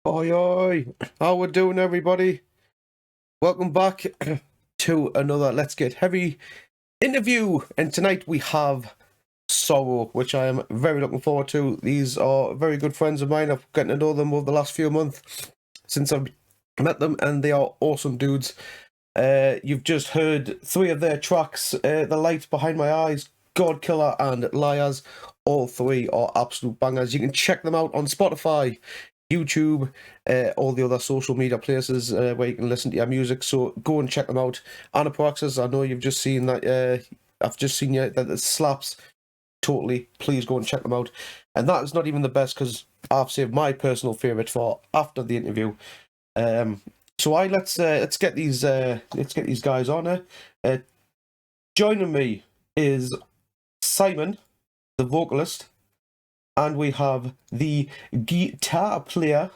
Oi, oi, how we doing, everybody? Welcome back to another Let's Get Heavy interview. And tonight we have Sorrow, which I am very looking forward to. These are very good friends of mine. I've gotten to know them over the last few months since I've met them, and they are awesome dudes. You've just heard three of their tracks, The Light Behind My Eyes, God Killer, and Liars. All three are absolute bangers. You can check them out on Spotify, YouTube, all the other social media places where you can listen to your music. So go and check them out. Anapraxis, I know you've just seen that. I've just seen you that it slaps. Totally, please go and check them out. And that is not even the best because I've saved my personal favorite for after the interview. Let's get these guys on. Joining me is Simon, the vocalist. And we have the guitar player,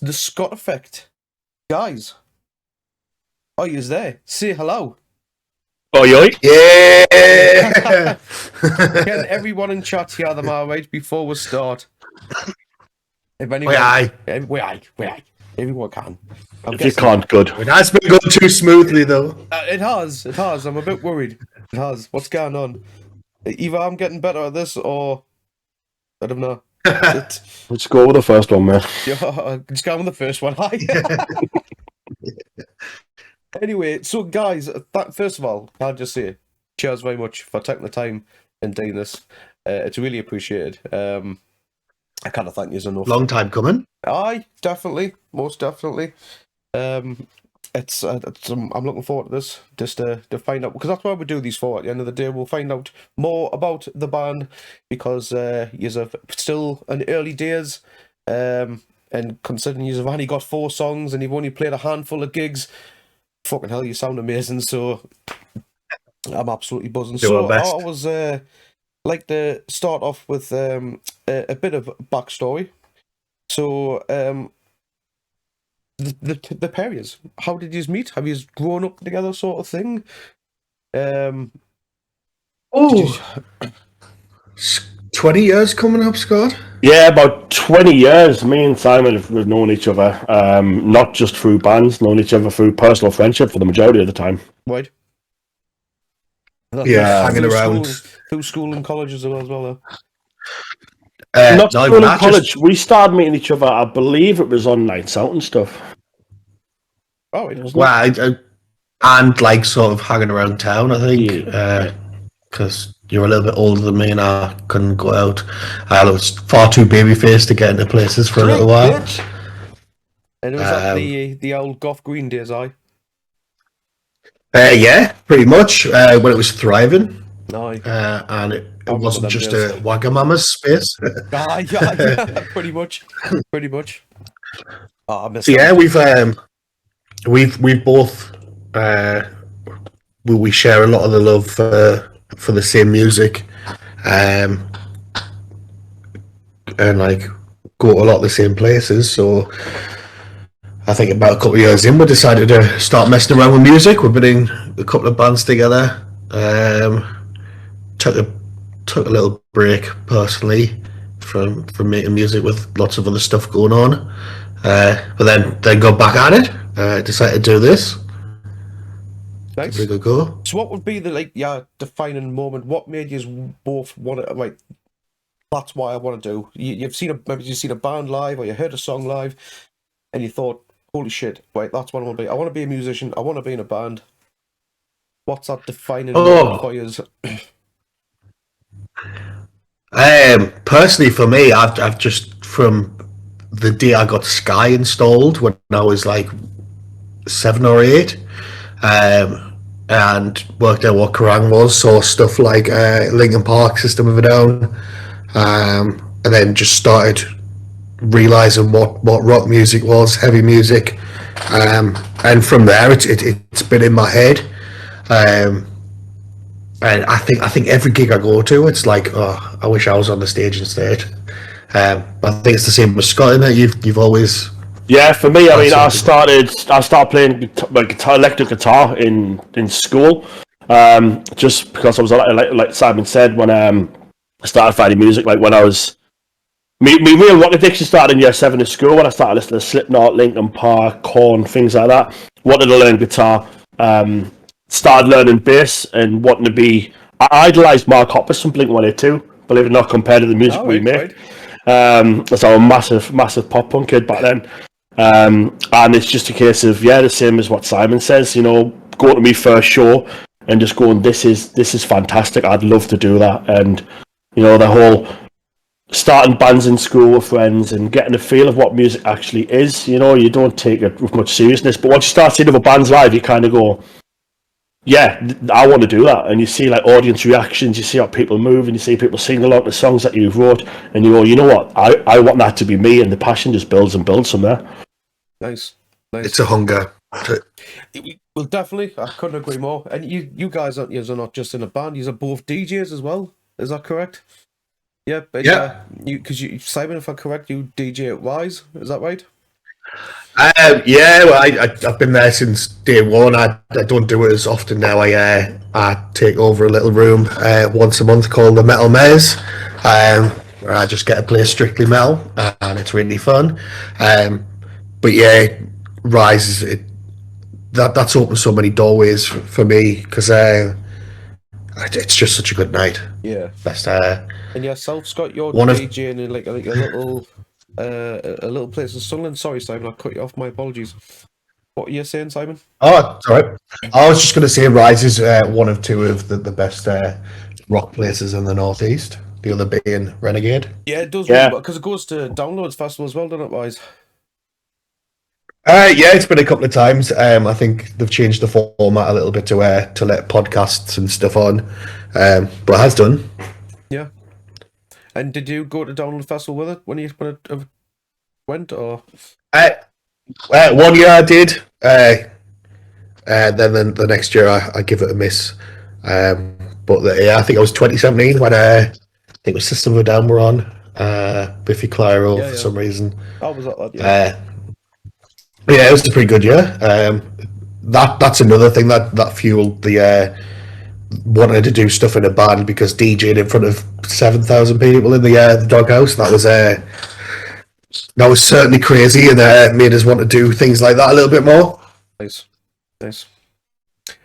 the Scott Effect. Guys, are you there? Say hello. Oi, oi. Yeah! Can everyone in chat hear them all right before we start? If anyone, everyone can. If you can't, good. It has been going too smoothly, though. It has. I'm a bit worried. It has. What's going on? Either I'm getting better at this or... I don't know. Let's go with the first one, man. Yeah, just go with the first one. Anyway, so guys, first of all, I'll just say cheers very much for taking the time and doing this. It's really appreciated. I can't thank you enough. Long time coming. Aye, definitely, most definitely. I'm looking forward to this, just to find out, because that's why we do these for. At the end of the day, we'll find out more about the band, because you're still in early days, and considering you've only got 4 songs and you've only played a handful of gigs, fucking hell, you sound amazing. So I'm absolutely buzzing. So I was like to start off with a bit of backstory. So the Perriers, how did you meet? Have you grown up together, sort of thing? 20 years coming up, Scott. Yeah, about 20 years. Me and Simon have known each other, not just through bands, known each other through personal friendship for the majority of the time. Right. Hanging around through school and colleges as well. Though. Not school and college. We started meeting each other. I believe it was on nights out and stuff. Oh, it was. Well, and like sort of hanging around town, I think, because you're a little bit older than me, and I couldn't go out. I was far too baby-faced to get into places for a little while. And it was at the old Goth Green days, yeah, pretty much. When it was thriving. Aye. And it wasn't just a Wagamama's space. Yeah, pretty much. Oh, I miss so yeah, we've both we share a lot of the love for the same music, and like go to a lot of the same places. So I think about a couple of years in, we decided to start messing around with music. We've been in a couple of bands together. Took a little break personally from making music with lots of other stuff going on, but then got back at it. Decided to do this. Nice. Give it a go. So, what would be the defining moment? What made you both want to That's why I want to do. You've seen a band live, or you heard a song live, and you thought, "Holy shit! Right, that's what I want to be. I want to be a musician. I want to be in a band." What's that defining moment for you? Personally, for me, I've just from the day I got Sky installed when I was like 7 or 8, and worked out what Kerrang was, saw stuff like Linkin Park, System of a Down, and then just started realizing what rock music was, heavy music, and from there it's been in my head. And I think every gig I go to, it's like, oh, I wish I was on the stage instead. I think it's the same with Scott, in that you've always. Yeah, for me, I mean, I started playing electric guitar in school, just because I was like Simon said, when I started finding music, like when I was My real rock addiction started in year 7 at school when I started listening to Slipknot, Linkin Park, Korn, things like that. Wanted to learn guitar, started learning bass, and wanting to be. I idolised Mark Hoppus from Blink-182, believe it or not, compared to the music we make. As I'm a massive pop punk kid back then. And it's just a case of, the same as what Simon says, going to my first show and just going, this is fantastic, I'd love to do that. And, the whole starting bands in school with friends and getting a feel of what music actually is, you don't take it with much seriousness. But once you start seeing other bands live, you kind of go, I want to do that. And you see like audience reactions, you see how people move, and you see people sing along to songs that you wrote, and you go, you know what, I want that to be me, and the passion just builds and builds from there. Nice. It's a hunger. Well, definitely, I couldn't agree more. And you guys are not just in a band; you're both DJs as well. Is that correct? Yeah. Yeah. Because Simon, if I'm correct, you DJ at Wise. Is that right? Well, I've been there since day one. I don't do it as often now. I take over a little room once a month called the Metal Maze, where I just get to play strictly metal, and it's really fun. But yeah, Rise is that's opened so many doorways for me because it's just such a good night. Yeah. Best. And yourself, Scott, you're DJing in like a little place in Sunderland. Sorry, Simon, I cut you off. My apologies. What are you saying, Simon? Oh, sorry. I was just going to say Rise is one of two of the best rock places in the northeast. The other being Renegade. Yeah, it does. Yeah, because it goes to Downloads Festival as well, doesn't it, Rise? It's been a couple of times. I think they've changed the format a little bit to let podcasts and stuff on, but it has done. Yeah. And did you go to Download Festival with it when it went, or? 1 year I did. Then the next year I give it a miss. But I think it was 2017 when I think it was System of a Down were on. Biffy Clyro for some reason. Oh, was that? Yeah. It was a pretty good year. That's another thing that fueled the wanting to do stuff in a band, because DJing in front of 7,000 people in the doghouse, that was certainly crazy, and made us want to do things like that a little bit more. Nice.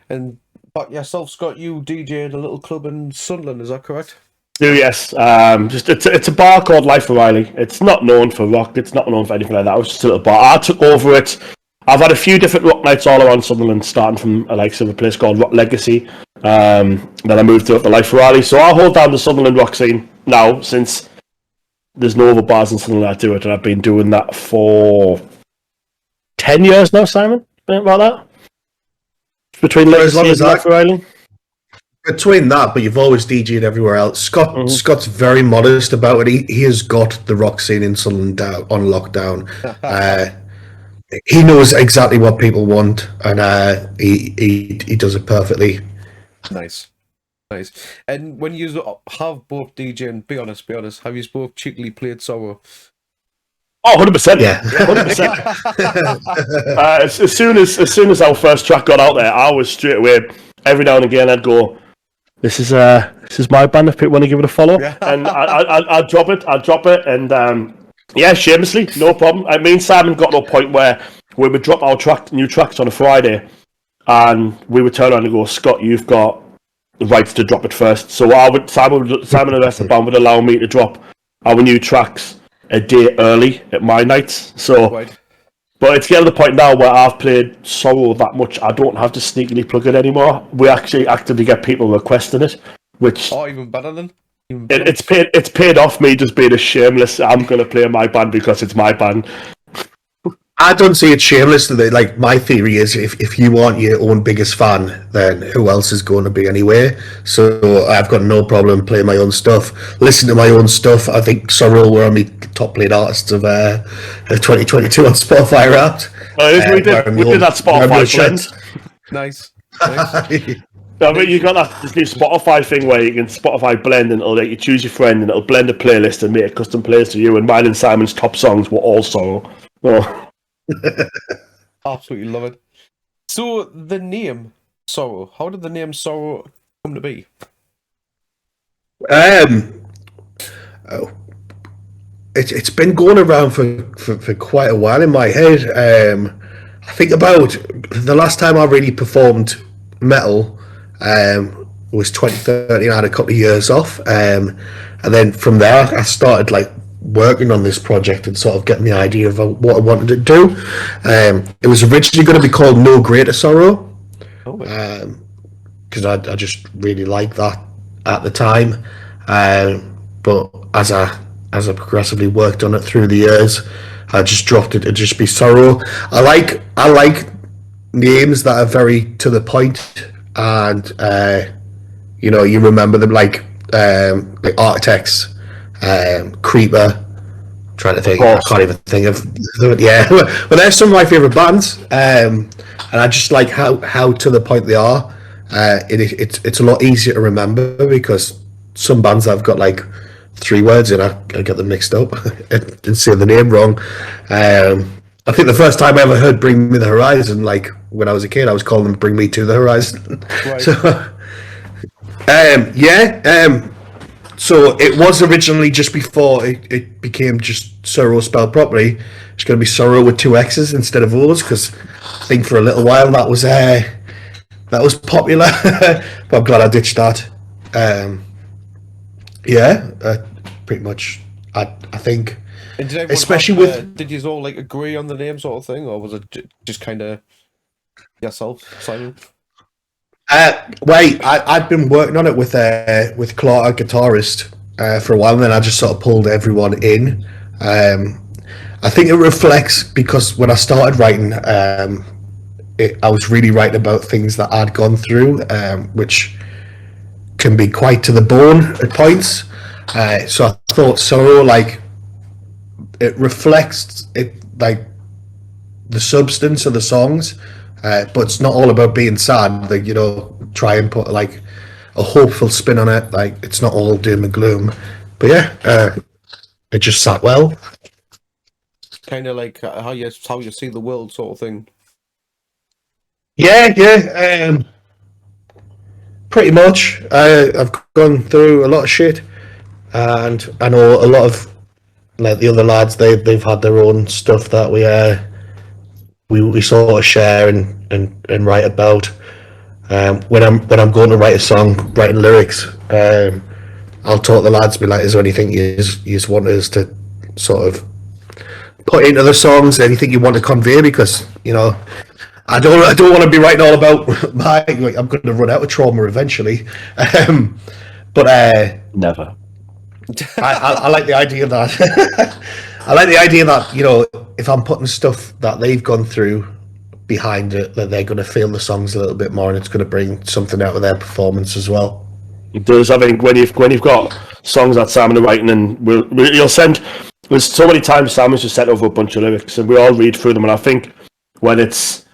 And but yourself, Scott, you DJ'd a little club in Sunderland, is that correct? Yes. It's a bar called Life O'Reilly. It's not known for rock. It's not known for anything like that. It was just a little bar. I took over it. I've had a few different rock nights all around Sunderland, starting from a place called Rock Legacy. Then I moved to the Life O'Reilly. So I hold down the Sunderland rock scene now, since there's no other bars in Sunderland that do it, and I've been doing that for 10 years now, Simon. About that? Between Legacy and Life O'Reilly. Between that, but you've always DJ'd everywhere else. Scott's very modest about it. He has got the rock scene in Sunderland on lockdown. He knows exactly what people want, and he does it perfectly. Nice. And when you have both DJing, be honest, have you both cheekily played Sorrow? Oh, 100%. Yeah. 100%. As soon as our first track got out there, I was straight away, every now and again I'd go, this is my band if people want to give it a follow. Yeah. And I'd drop it, and shamelessly, no problem. I mean, Simon got to a point where we would drop our new tracks on a Friday, and we would turn around and go, Scott, you've got the rights to drop it first. So Simon and the rest of the band would allow me to drop our new tracks a day early at my nights. So, right. But it's getting to the point now where I've played Sorrow that much, I don't have to sneakily plug it anymore. We actually actively get people requesting it, which even better than. It's paid off me just being a shameless. I'm going to play my band because it's my band. I don't see it shameless. Like, my theory is, if you aren't your own biggest fan, then who else is going to be anyway? So I've got no problem playing my own stuff, listen to my own stuff. I think Sorrow were on the top played artists of 2022 on Spotify Wrapped. We did that Spotify blend. Nice. I mean, you got this new Spotify thing where you can Spotify blend, and it'll let you choose your friend, and it'll blend a playlist and make a custom playlist to you. And mine and Simon's top songs were all Sorrow. Oh. Absolutely love it. So the name Sorrow, how did the name Sorrow come to be? It's it's been going around for quite a while in my head. I think about the last time I really performed metal was 2013. I had a couple of years off, and then from there I started like working on this project and sort of getting the idea of what I wanted to do. It was originally going to be called No Greater Sorrow, because I just really liked that at the time. But as I progressively worked on it through the years, I just dropped it to just be Sorrow. I like names that are very to the point, and you remember them like Architects, Creeper. I'm trying to think, I can't even think of. Yeah, but they're some of my favorite bands, and I just like how to the point they are. It's a lot easier to remember because some bands I've got like 3 words and I get them mixed up and say the name wrong. I think the first time I ever heard "Bring Me the Horizon," like when I was a kid, I was calling them "Bring Me to the Horizon." Right. So it was originally, just before it became just Sorrow spelled properly, it's going to be Sorrow with 2 X's instead of O's, because I think for a little while that was popular. But I'm glad I ditched that. Pretty much. I think. And did especially with did you all like agree on the name sort of thing, or was it just kind of yourself, Simon? I'd been working on it with Clark, our guitarist, for a while, and then I just sort of pulled everyone in. I think it reflects, because when I started writing, I was really writing about things that I'd gone through, which can be quite to the bone at points. So I thought Sorrow, like, it reflects it, like the substance of the songs, but it's not all about being sad. Like, try and put like a hopeful spin on it. Like, it's not all doom and gloom. But yeah, it just sat well. Kind of like how you see the world, sort of thing. Yeah. Pretty much. I've gone through a lot of shit, and I know a lot of, like, the other lads. They've had their own stuff that we sort of share and write about. When I'm going to write a song, writing lyrics, I'll talk to the lads, be like, "Is there anything you want us to sort of put into the songs? Anything you want to convey?" Because I don't want to be writing all about I'm going to run out of trauma eventually. But never. I like the idea that if I'm putting stuff that they've gone through behind it, that they're going to feel the songs a little bit more, and it's going to bring something out of their performance as well. It does. I think when you've got songs that Simon are writing, and you'll send. There's so many times Simon's just sent over a bunch of lyrics, and we all read through them. And I think when it's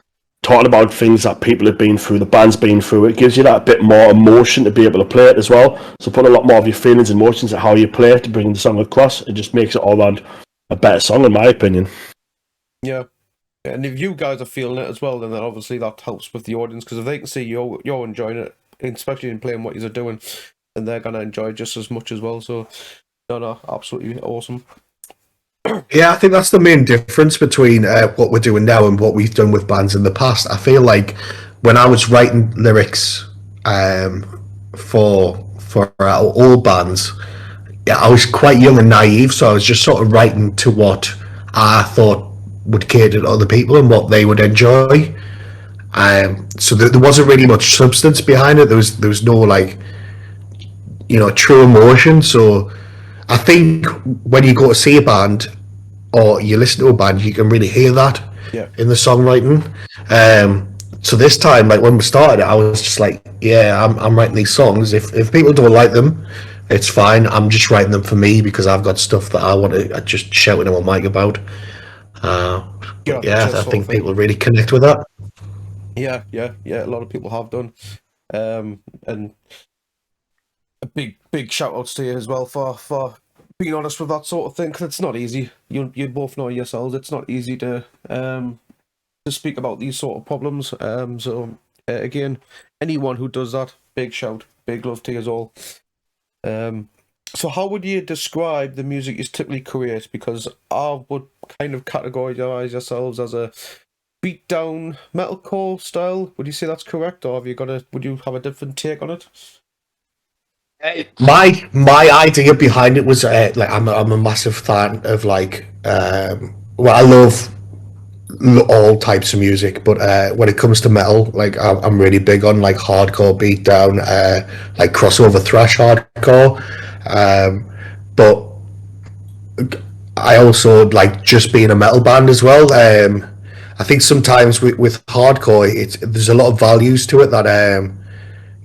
talking about things that people have been through, the band's been through, it gives you that bit more emotion to be able to play it as well. So put a lot more of your feelings and emotions at how you play it to bring the song across. It just makes it all around a better song, in my opinion. Yeah. And if you guys are feeling it as well, then obviously that helps with the audience, because if they can see you're enjoying it, especially in playing what you're doing, then they're going to enjoy it just as much as well. So, no, absolutely awesome. Yeah, I think that's the main difference between what we're doing now and what we've done with bands in the past. I feel like when I was writing lyrics for our old bands, I was quite young and naive, so I was just sort of writing to what I thought would cater to other people and what they would enjoy. So there wasn't really much substance behind it. There was no, like, true emotion. So I think when you go to see a band or you listen to a band, you can really hear that in the songwriting. So this time, like when we started, I was just like, I'm writing these songs. If people don't like them, it's fine. I'm just writing them for me because I've got stuff that I want to just shout into my mic about. I think people really connect with that. Yeah. A lot of people have done, and a big shout outs to you as well for being honest with that sort of thing, because it's not easy. You both know yourselves, it's not easy to speak about these sort of problems. So again, anyone who does that, big shout, big love to you all. So how would you describe the music you typically create? Because I would kind of categorize yourselves as a beatdown metalcore style. Would you say that's correct, or would you have a different take on it? My idea behind it was like I'm a massive fan of like well, I love all types of music, but when it comes to metal, like I'm really big on like hardcore beatdown, like crossover thrash hardcore. But I also like just being a metal band as well. I think sometimes with hardcore, there's a lot of values to it that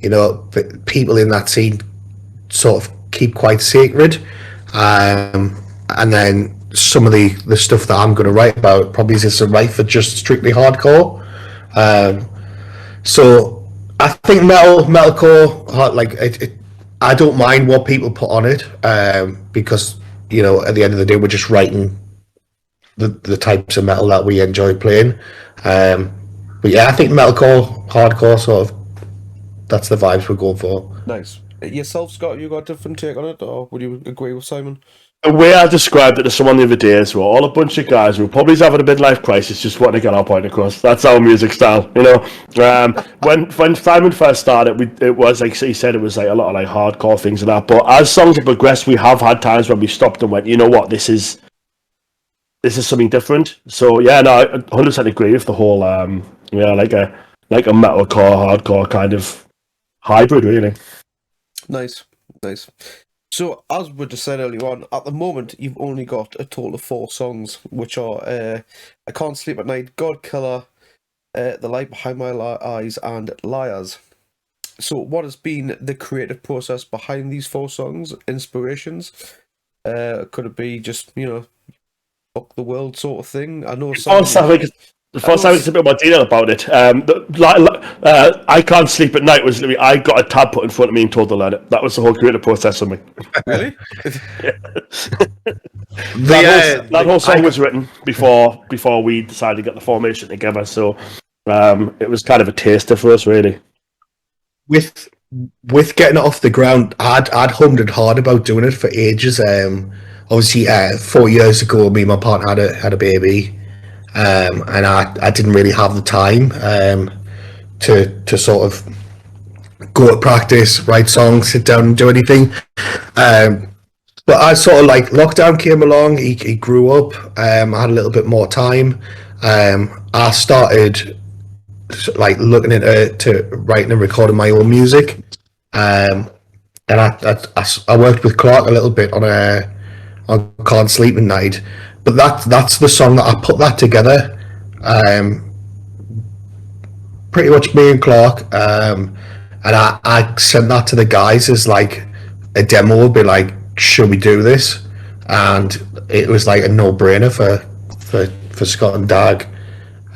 you know, people in that scene sort of keep quite sacred. And then some of the stuff that I'm going to write about probably isn't right for just strictly hardcore. So I think metalcore, like I don't mind what people put on it, because you know at the end of the day we're just writing the types of metal that we enjoy playing. But yeah, I think metalcore, hardcore, sort of that's the vibes we're going for. Nice. Yourself, Scott, have you got a different take on it, or would you agree with Simon? The way I described it to someone the other day is we're all a bunch of guys who probably having a midlife crisis, just wanting to get our point across. That's our music style, you know. When Simon first started, it was like he said, it was like a lot of like hardcore things and that. But as songs have progressed, we have had times when we stopped and went, you know what, this is something different. So yeah, no, I 100% agree with the whole like a metalcore hardcore kind of hybrid, really. Nice. So, as we just said earlier on, at the moment, you've only got a total of 4 songs, which are I Can't Sleep at Night, God Killer, The Light Behind My Eyes, and Liars. So, what has been the creative process behind these 4 songs? Inspirations? Could it be just, you know, fuck the world sort of thing? I know some... The first time it's a bit more detail about it. I Can't Sleep at Night was literally I got a tab put in front of me and told to learn it. That was the whole creative process for me. Really? That whole song was written before we decided to get the formation together. So it was kind of a taster for us, really. With getting it off the ground, I'd hummed and hawed about doing it for ages. Obviously, 4 years ago, me and my partner had a baby. And I didn't really have the time to sort of go to practice, write songs, sit down and do anything. But I sort of like lockdown came along. He grew up. I had a little bit more time. I started like looking into writing and recording my own music. And I worked with Clark a little bit on Can't Sleep at Night. But that's the song that I put that together. Pretty much me and Clark. And I sent that to the guys as like a demo, would be like, should we do this? And it was like a no-brainer for Scott and Dag.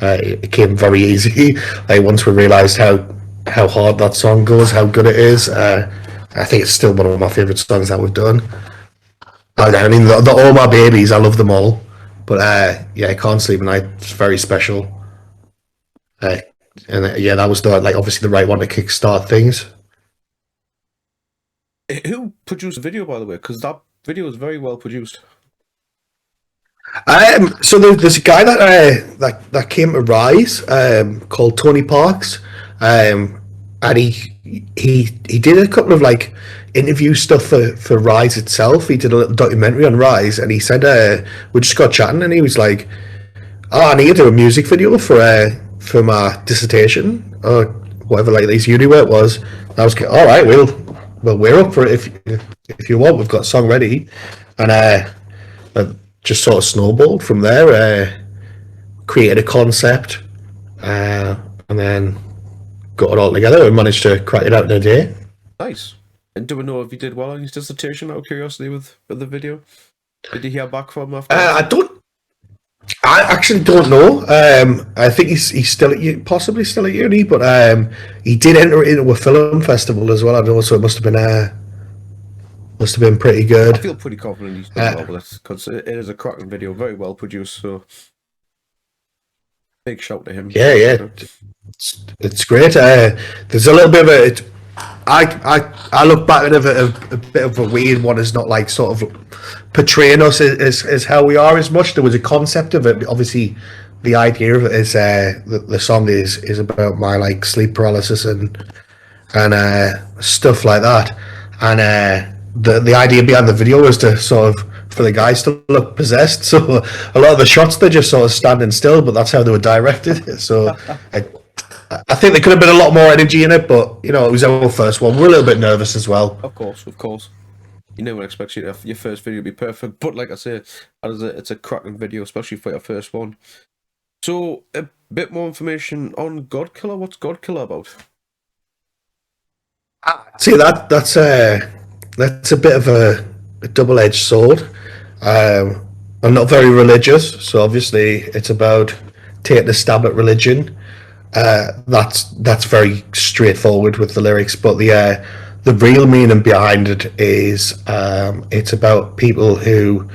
It came very easy. Like once we realised how hard that song goes, how good it is. I think it's still one of my favourite songs that we've done. I mean, all my babies, I love them all. But yeah, Can't Sleep at Night, it's very special. And yeah, that was obviously the right one to kickstart things. Who produced the video, by the way? Because that video is very well produced. So there's a guy that came to Rise, called Tony Parks, and he did a couple of like interview stuff for Rise itself. He did a little documentary on Rise, and he said we just got chatting, and he was like, "Oh, I need to do a music video for my dissertation or whatever, like this uni work was." And I was like, "All right, we're up for it if you want. We've got a song ready," and just sort of snowballed from there. Created a concept, and then got it all together and managed to crack it out in a day. Nice. And do we know if he did well on his dissertation, out of curiosity, with the video? Did he hear back from him after? I actually don't know. I think he's still possibly still at uni, but he did enter into a film festival as well. I know, so it must have been pretty good. I feel pretty confident he's done well with it, because it is a cracking video, very well produced. So big shout to him. Yeah, it's great. There's a little bit of I look back at it a bit of a weird one. Is not like sort of portraying us as how we are as much. There was a concept of it. Obviously, the idea of it is the song is about my like sleep paralysis and stuff like that. And the idea behind the video was to sort of for the guys to look possessed. So a lot of the shots they're just sort of standing still, but that's how they were directed. So I think there could have been a lot more energy in it, but you know, it was our first one. We're a little bit nervous as well. Of course. You no one expects your first video to be perfect, but like I say, it's a cracking video, especially for your first one. So a bit more information on Godkiller. What's Godkiller about? See, that's a bit of a double-edged sword. I'm not very religious, so obviously it's about taking a stab at religion. That's very straightforward with the lyrics, but the real meaning behind it is it's about people who've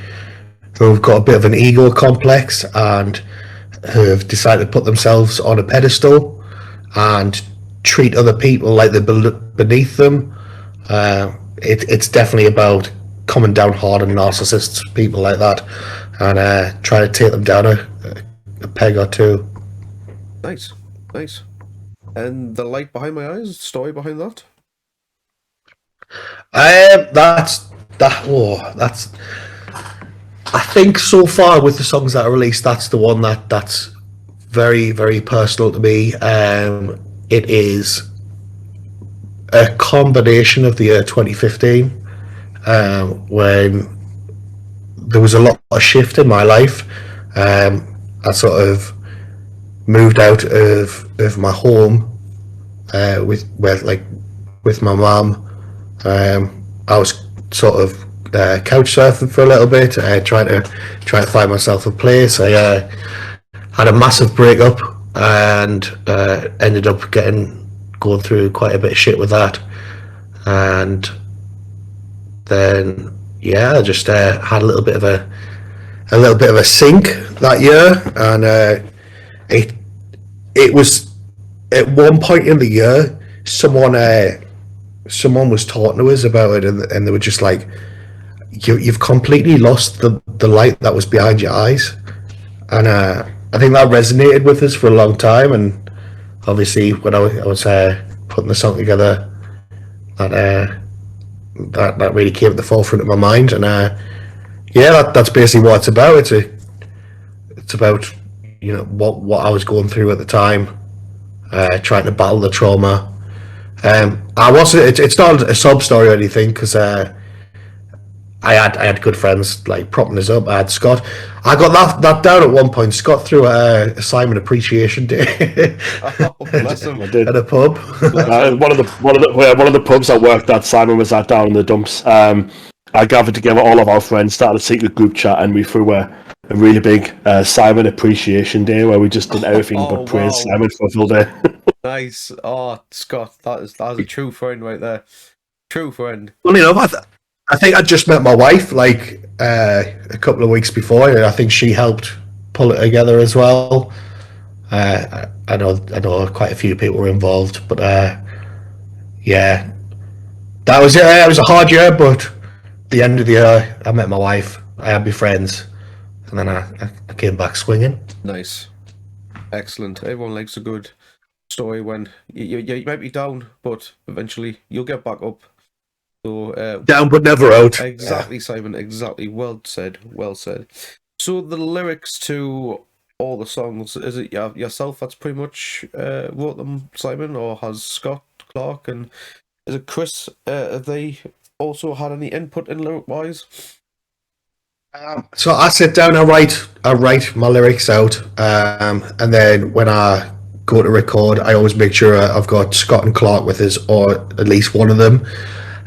got a bit of an ego complex and who have decided to put themselves on a pedestal and treat other people like they're beneath them. It's definitely about coming down hard on narcissists, people like that, and trying to take them down a peg or two. Nice. And the light behind my eyes, the story behind that? That's I think so far with the songs that are released, that's the one that's very, very personal to me. It is a combination of the year 2015, when there was a lot of shift in my life. I sort of moved out of my home with my mum. I was sort of couch surfing for a little bit, trying to find myself a place. I had a massive breakup and ended up going through quite a bit of shit with that, and then I just had a little bit of a sink that year, and it was at one point in the year someone was talking to us about it, and they were just like, you've completely lost the light that was behind your eyes. And I think that resonated with us for a long time, and obviously when I was putting the song together, that really came at the forefront of my mind. And that's basically what it's about. It's about, you know, what I was going through at the time, trying to battle the trauma. It's not a sob story or anything, because I had good friends like propping us up. I had Scott. I got that down at one point. Scott threw a Simon Appreciation Day Bless him. I did. at a pub. One of the pubs I worked at, Simon was at down in the dumps. I gathered together all of our friends, started a secret group chat, and we threw a really big Simon Appreciation Day where we just did everything but praise Simon for a full day. Nice. Oh, Scott, that is a true friend right there. True friend. Funny enough, I think I just met my wife like a couple of weeks before, and I think she helped pull it together as well. I know quite a few people were involved, but that was it. It was a hard year, but at the end of the year, I met my wife, I had my friends, and then I came back swinging. Nice. Excellent. Everyone likes a good story when you might be down, but eventually you'll get back up. So down but never out. Exactly, Simon. Exactly. Well said. So the lyrics to all the songs, is it yourself that's pretty much wrote them, Simon, or has Scott Clark and is it Chris? Have they also had any input in lyric wise? So I sit down, I write my lyrics out, and then when I go to record, I always make sure I've got Scott and Clark with us, or at least one of them.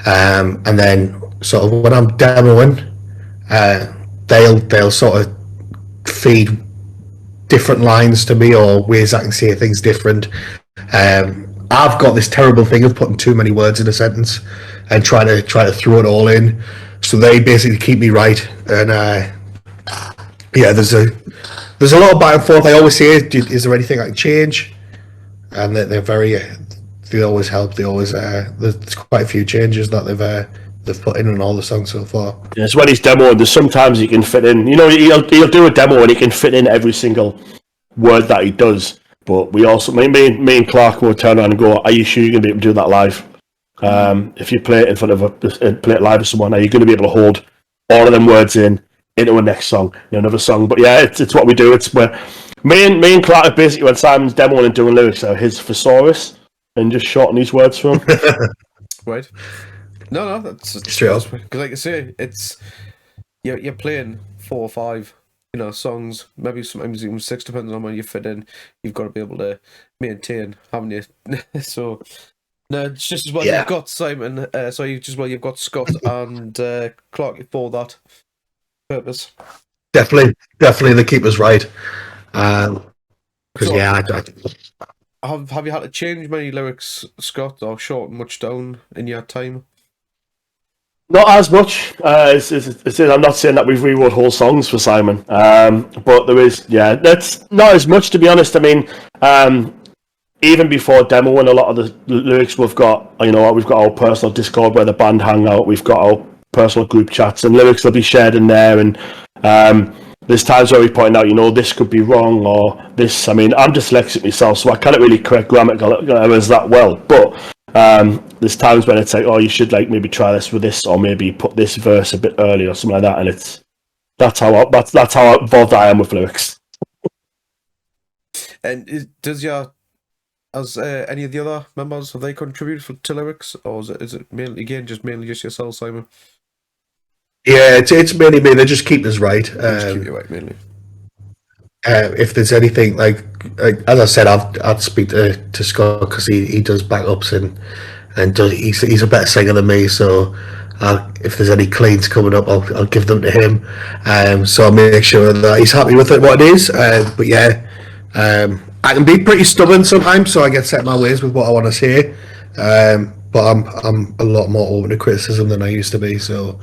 And then sort of when I'm demoing, they'll sort of feed different lines to me, or ways I can say things different. I've got this terrible thing of putting too many words in a sentence and trying to throw it all in. So they basically keep me right. And there's a lot of back and forth. I always say, is there anything I can change? And they're very always help. They always there's quite a few changes that they've put in on all the songs so far. Yes, when he's demoing, there's sometimes he can fit in. You know, he'll do a demo and he can fit in every single word that he does. But we also, me and Clark will turn around and go, "Are you sure you're going to be able to do that live? If you play it in front of play it live with someone, are you going to be able to hold all of them words into a next song, another song?" But yeah, it's what we do. It's where me and Clark are basically, when Simon's demoing and doing lyrics, are his thesaurus and just shorten these words for him. Right. No, that's straight up. Because, like I say, it's you're playing 4 or 5, songs, maybe sometimes even 6, depending on where you fit in. You've got to be able to maintain, haven't you? So, no, it's just as well you've got Simon. You've got Scott and Clark for that purpose. Definitely, the keeper's right. Because have you had to change many lyrics, Scott, or shorten much down in your time? Not as much. I'm not saying that we've rewrote whole songs for Simon, but there is, that's not as much, to be honest. I mean, even before demoing a lot of the lyrics, we've got our personal Discord where the band hang out. We've got our personal group chats, and lyrics will be shared in there. And there's times where we point out, this could be wrong, or this. I mean, I'm dyslexic myself, so I can't really correct grammatical errors that well, but. There's times when it's like, oh, you should maybe try this with this, or maybe put this verse a bit earlier or something like that, and that's how involved I am with lyrics. And has any of the other members, have they contributed to lyrics, or is it mainly just yourself, Simon? Yeah, it's mainly me. They just keep us right. Just keep you right, mainly. If there's anything as I said, I'd speak to Scott because he does backups and he's a better singer than me. So if there's any cleans coming up, I'll give them to him. So I'll make sure that he's happy with what it is. But yeah, I can be pretty stubborn sometimes, so I get set in my ways with what I want to say. But I'm a lot more open to criticism than I used to be. So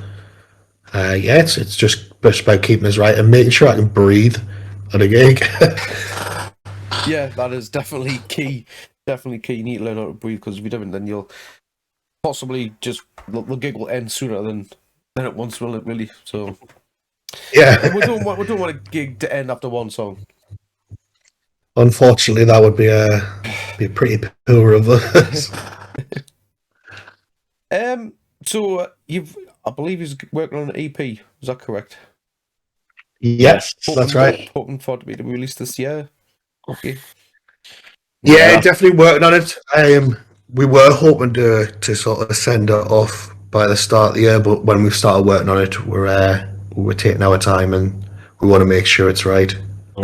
it's just about keeping us right and making sure I can breathe at a gig. Yeah, that is definitely key. Definitely key. You need to learn how to breathe, because if you don't, then you'll possibly the gig will end sooner than it once will, it really. So yeah, we don't want a gig to end after one song. Unfortunately, that would be a pretty poor of us. So I believe he's working on an EP. Is that correct? Yes, that's right. Hoping for it to be released this year. Okay. Yeah, definitely working on it. We were hoping to sort of send it off by the start of the year, but when we started working on it, we're taking our time and we want to make sure it's right.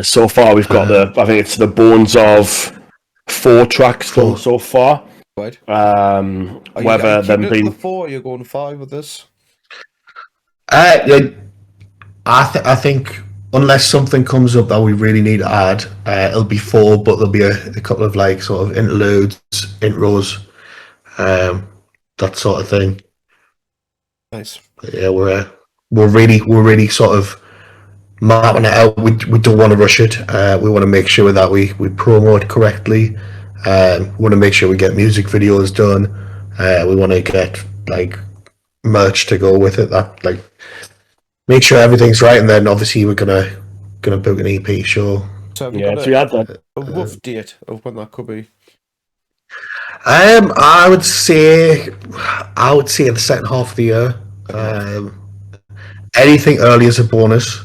So far, we've got I think it's the bones of 4 tracks done so far. Right. Whether them being 4, or you're going 5 with this. I think unless something comes up that we really need to add, it'll be 4, but there'll be a couple of sort of interludes, intros, that sort of thing. Nice. But yeah, we're really sort of mapping it out. We don't want to rush it. We want to make sure that we promote correctly. We want to make sure we get music videos done. We want to get merch to go with it. That make sure everything's right, and then obviously we're gonna book an EP show. So we had that. A rough date of when that could be. I would say the second half of the year. Anything early is a bonus.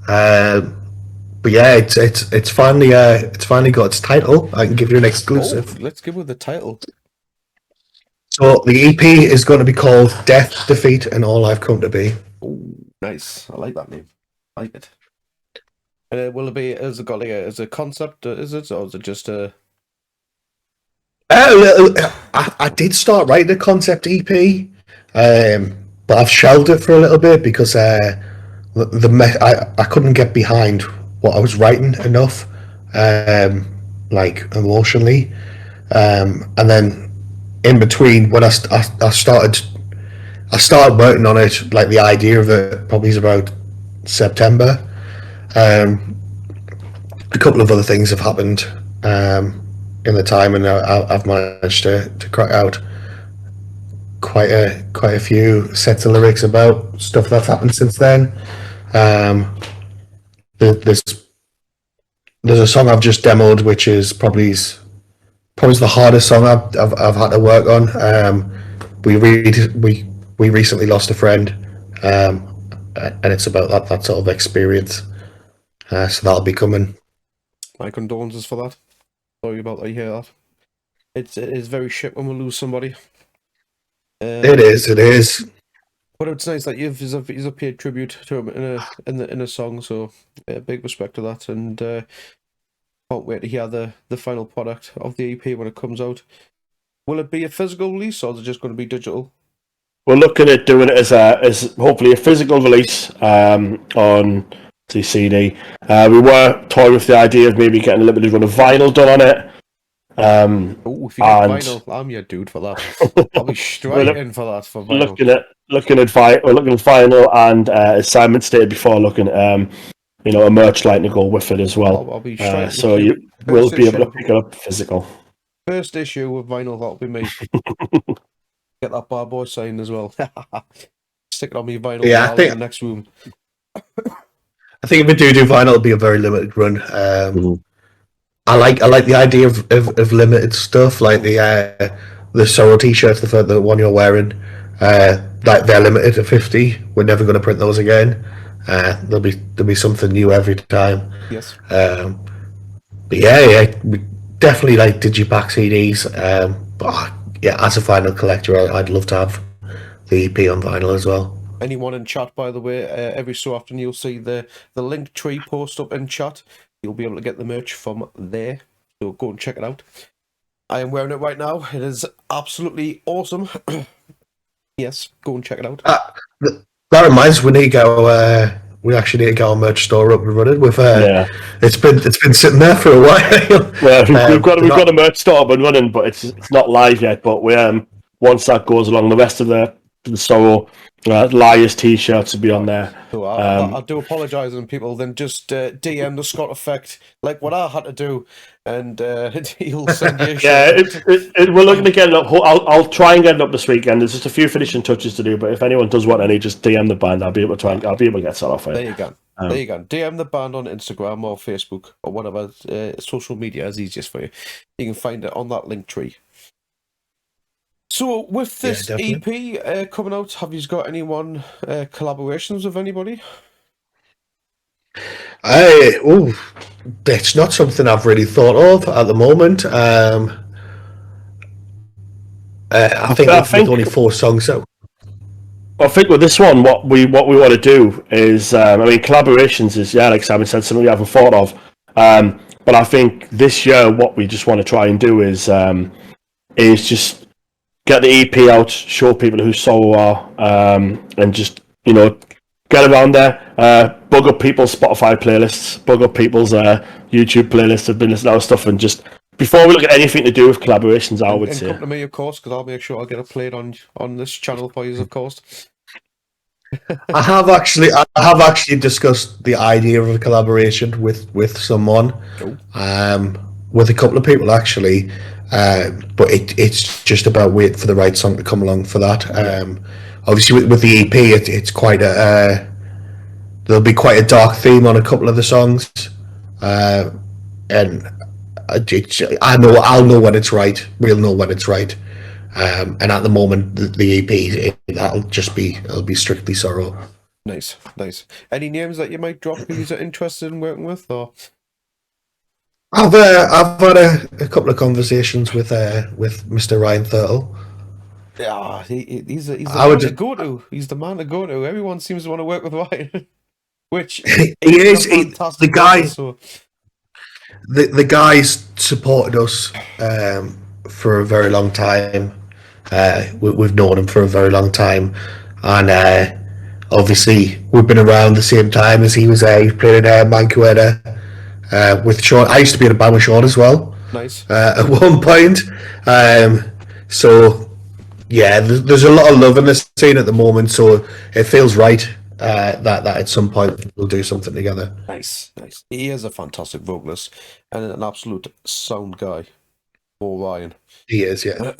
But yeah, it's finally got its title. I can give you an exclusive. Let's give it the title. So the EP is going to be called Death, Defeat, and All I've Come to Be. Oh, nice. I like that name. I like it. And will it be, has it got as a concept, is it? Or is it just a... I did start writing a concept EP, but I've shelved it for a little bit because I couldn't get behind what I was writing enough, emotionally, and then in between when I started working on it, the idea of it probably is about September. A couple of other things have happened, in the time, and I've managed to crack out quite a few sets of lyrics about stuff that's happened since then. Um, there's a song I've just demoed, which is probably the hardest song I've had to work on. We recently lost a friend, and it's about that sort of experience. So that'll be coming. My condolences for that. Sorry about that. You hear that? It is very shit when we lose somebody. It is. But it's nice that you've paid tribute to him in a song. So big respect to that, and can't wait to hear the final product of the EP when it comes out. Will it be a physical release, or is it just going to be digital? We're looking at doing it as hopefully a physical release on the CD. We were toying with the idea of maybe getting a limited run of vinyl done on it. Oh, if you get vinyl, I'm your dude for that. I'll be straight in for that for vinyl. Looking at vinyl, and as Simon stated before, looking at a merch line to go with it as well. I'll be straight. So you will be able to pick it up physical. First issue of vinyl, that'll be me. Get that bar boy signed as well. Stick it on me vinyl. Yeah, I think in the next room. I think if we do vinyl, it'll be a very limited run. I like the idea of limited stuff, like the Sorrow t-shirts, the one you're wearing. Like they're limited to 50. We're never going to print those again. There'll be something new every time. Yes. But yeah, we definitely like digipack CDs. But yeah, as a vinyl collector, I'd love to have the EP on vinyl as well. Anyone in chat, by the way, every so often you'll see the link tree post up in chat. You'll be able to get the merch from there, so go and check it out. I am wearing it right now. It is absolutely awesome. Yes, go and check it out. That reminds me, we actually need to get our merch store up and running. It's been sitting there for a while. Well, we've got a merch store up and running, but it's not live yet. But we once that goes along, the rest of the Sorrow Liars t-shirts will be on there. So I do apologise, and people then just DM the Scott Effect like what I had to do, and he'll send you. We're looking to get it up. I'll try and get it up this weekend. There's just a few finishing touches to do, but if anyone does want any, just DM the band. I'll be able to get set off it. There you go. There you go. DM the band on Instagram or Facebook or whatever social media is easiest for you. You can find it on that link tree. So with this EP coming out, have you got anyone collaborations with anybody? It's not something I've really thought of at the moment. I think with only 4 songs out. I think with this one, what we want to do is, collaborations is, like Simon said, something we haven't thought of. But I think this year, what we just want to try and do is just get the EP out, show people who Sorrow are, and just get around there, bug up people's Spotify playlists, bug up people's YouTube playlists. Have been listening to our stuff, and just before we look at anything to do with collaborations, I would say. Come to me, of course, because I'll make sure I'll get it played on this channel for you, of course. I have actually discussed the idea of a collaboration with someone, with a couple of people actually, but it's just about waiting for the right song to come along for that. Obviously, with the EP, it's quite there'll be quite a dark theme on a couple of the songs, and I'll know when it's right. We'll know when it's right. And at the moment, the EP it'll be strictly Sorrow. Nice. Any names that you might drop who you're interested in working with, or? I've had a couple of conversations with Mr. Ryan Thurtle. Yeah, he's the man to go to. He's the man to go to. Everyone seems to want to work with Ryan, which he is the guy. The guy's supported us for a very long time. We've known him for a very long time, and obviously we've been around the same time as he was. He played in Mancueda with Sean. I used to be in a band with Sean as well. Nice. At one point, so yeah, there's a lot of love in this scene at the moment. So it feels right that at some point we'll do something together. Nice. He is a fantastic vocalist and an absolute sound guy. for Ryan. He is, yeah.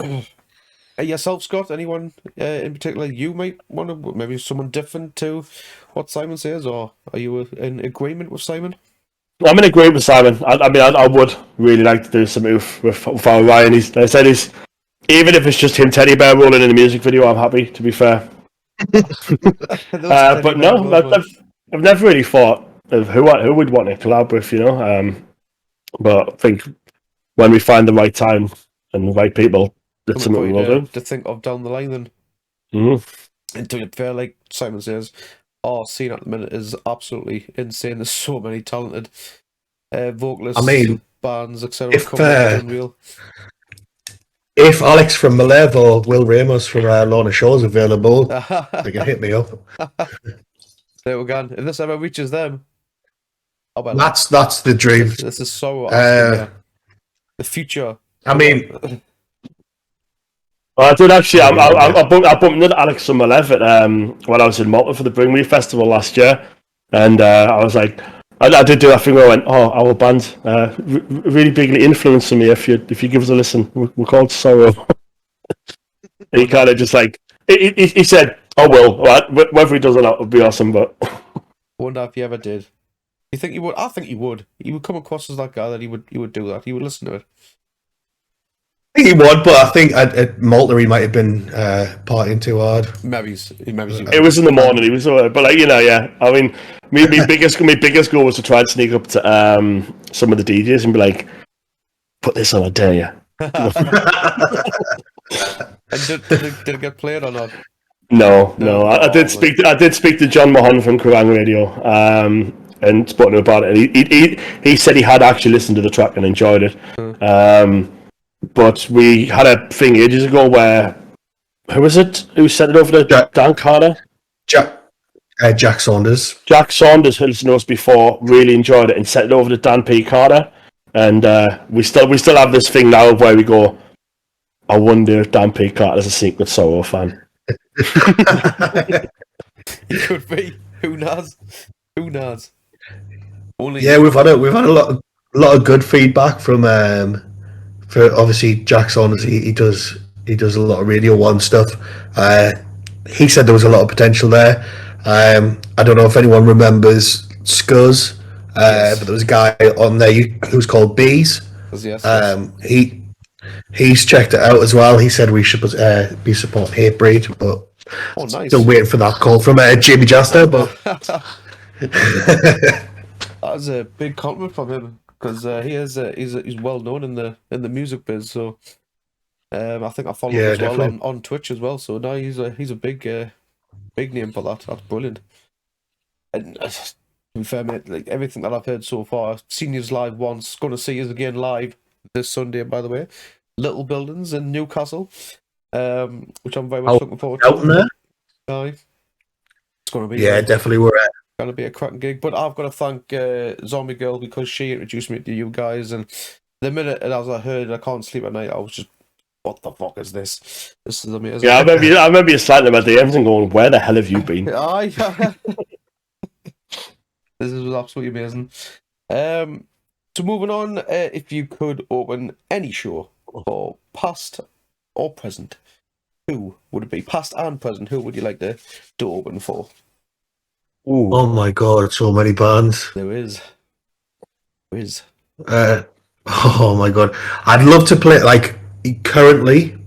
Yourself, Scott? Anyone in particular you might want to, maybe someone different to what Simon says, or are you in agreement with Simon? I'm in agreement with Simon. I would really like to do something with our Ryan. Even if it's just him teddy bear rolling in the music video, I'm happy, to be fair. But no, I've never really thought of who we'd want to collab with, you know. But I think when we find the right time and the right people, that's something we will do. To think of down the line, then. Mm-hmm. And to be fair, like Simon says, our scene at the minute is absolutely insane. There's so many talented vocalists, bands, etc. Unreal. If Alex from Malev or Will Ramos from Lorna Shaw's available, they can hit me up. There we go. If this ever reaches them, that's the dream. This is so awesome, the future. I mean, I did actually. I bumped into Alex from Malev at when I was in Malta for the Bring Me Festival last year, and I was like, I did do that thing where I went, our band really bigly influencing me. If you give us a listen, we're called Sorrow. He kind of just like he said, "Oh well, right, whether he does or not would be awesome." But wonder if he ever did. You think he would? I think he would. He would come across as that guy that he would do that. He would listen to it. I think he would, but I think at Malta he might have been partying too hard. Maybe. It was in the morning. He was, but like yeah. I mean, my biggest goal was to try and sneak up to some of the DJs and be like, "Put this on, I dare you." And did it get played or not? No. I did speak to John Mahan from Kerrang Radio, and spoke to him about it. And he said he had actually listened to the track and enjoyed it. But we had a thing ages ago where who was it? Who sent it over to Dan Carter? Jack Saunders. Jack Saunders, who listened to us before, really enjoyed it and sent it over to Dan P. Carter. And we still have this thing now where we go, I wonder if Dan P. Carter's a secret Sorrow fan. He could be. Who knows? Yeah, we've had a lot of good feedback from for obviously Jack Saunders. He does a lot of Radio 1 stuff. He said there was a lot of potential there. I don't know if anyone remembers Scuzz, but there was a guy on there who was called Bees. Yes. He's checked it out as well. He said we should be supporting Hatebreed, but nice. Still waiting for that call from Jimmy Jester. But that was a big compliment from him because he's well known in the music biz. So I think I follow him as well on Twitch as well. So now he's a big name for that. That's brilliant. And to be fair, mate, like everything that I've heard so far, I've seen you live once. Going to see you again live this Sunday, by the way. Little Buildings in Newcastle, which I'm very much looking forward to. Out there? It's going to be definitely we're at. Going to be a cracking gig. But I've got to thank Zombie Girl because she introduced me to you guys, and the minute as I heard I Can't Sleep at Night, I was just, what the fuck is this? This is amazing. Yeah, I remember you sliding about the DMs and going, where the hell have you been? This is absolutely amazing. So moving on, if you could open any show for past or present, who would it be? Past and present, who would you like to open for? Ooh. Oh my god, so many bands. There is. Oh my god. I'd love to play, like, currently,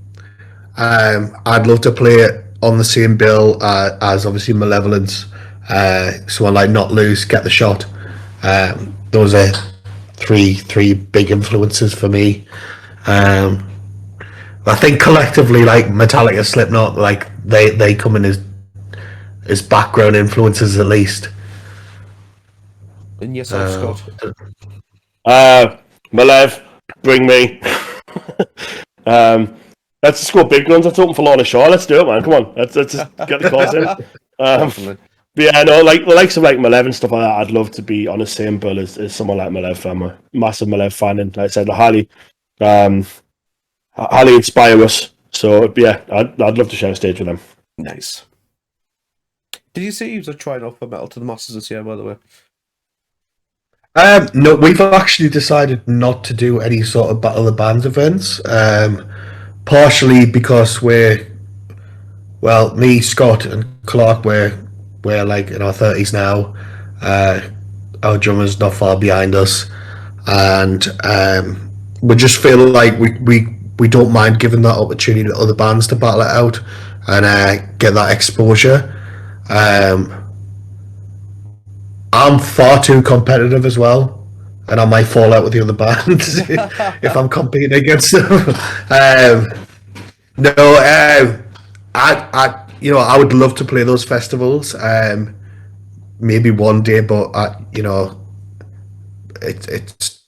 I'd love to play it on the same bill as obviously Malevolence. Someone like Not Loose, Get the Shot. Those are three big influences for me. I think collectively, like Metallica, Slipknot, like they come in as background influences at least. And yourself, Scott? Malev, Bring Me. Let's just go big guns. Let's open for Lorna Shaw. Let's do it, man. Come on, let's just get the calls in. But yeah, no, like the likes of like Malev and stuff like that, I'd love to be on the same bill as someone like Malev. I'm a massive Malev fan, and like I said, highly inspire us. So yeah, I'd love to share a stage with them. Nice. Did you see he was trying out for Metal to the Masters this year, by the way? No, we've actually decided not to do any sort of Battle of the Bands events. Partially because me, Scott, and Clark, we're like in our 30s now. Our drummer's not far behind us, and we just feel like we don't mind giving that opportunity to other bands to battle it out and get that exposure. I'm far too competitive as well, and I might fall out with the other bands if I'm competing against them. No, I would love to play those festivals. Maybe one day, but it's.